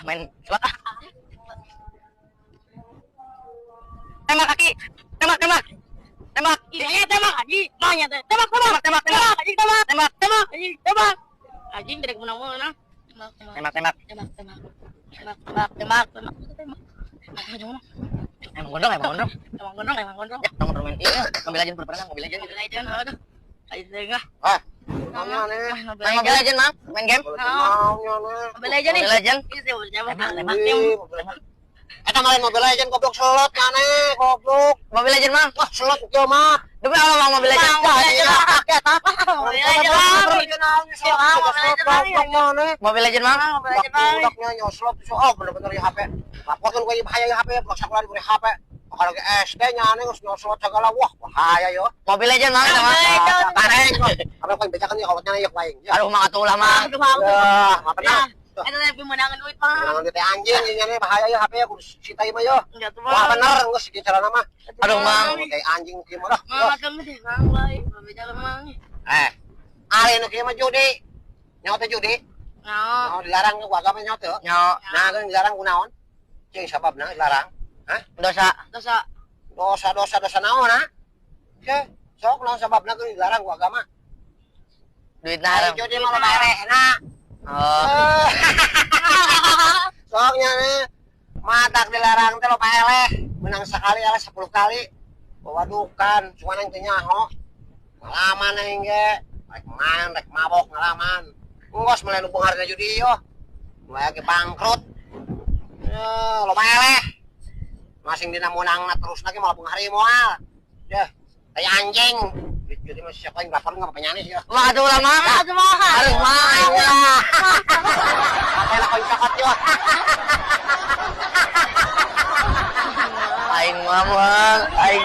main slot ah. Tembak kaki. Tembak. Tembak. Tembak anjing. Banyak teh. Tembak. Anjing tembak. Anjing tidak menang-menang. Tembak. Emang gondrong. Emang gondrong. Ya, nomor main iya. Mobil Legend berperan, Mobil Legend. Aduh. Ayo tengah. Ah, maunya nih. Main Mobil Legend, Mang. Main game. Maunya nih. Mobil aja nih. Mobil Legend. Tembak. Eta main Mobile Legend goblok slot maneh, goblok. Mobil Legend, Mang. Wah, slot kieu mah. Demi Allah, Mang, Mobil Legend. Mobil Legend, Mang. Budaknya nyoslot oh bener-bener di HP. Laporkan gue bahaya di HP, blok sakulan di HP. Kalau ke SD nya nih nyoslot segala wah bahaya yo. Mobil Legend, Mang. Pareng kok. Apa yang bejakan nih awatnya yuk lain. Aduh, Mang atuh lah, Mang. Ya, apa nah? Ada lebih menangan duit, Pak. Jangan di anjing ini bahaya ya HP ya kudu sitai mah yo. Enggak tuh, Wah bener geus di cara nama. Aduh, Mang. Kayak anjing kieu mah dah. Makan mah Mang, bae. Bejalan Mang. Ari nu kieu mah judi. Nyaho teh judi. Nah, Oh, dilarang ku agama nyaho teh. Nyo, Nah, kan dilarang kunaon? Cing sababna dilarang. Hah? dosa. Dosa naon ha? Ye, sok naon sababna kudu dilarang ku agama. Duit Ari haram. judi mah merehna. Oh, Soknya nih matak dilarang teh lo eleh. Menang sekali eleh 10 kali. Wadukan, cuma nang teh nyaho. Ngalaman aing ge. Rek main, rek mabok ngalaman. Engkos mulai lubung harga judi yo. Mulai lagi bangkrut. Lo eleh. Masing dina menangna terus lagi malah penghari moal. Deh, kayak anjing. Jadi masih siapa yang lapor nggak penyanyi sih. waduh lah, Mang. aduh Mang. Aduh, Mang. Apa yang kau cakap yo? Aing mah, Mang. Aing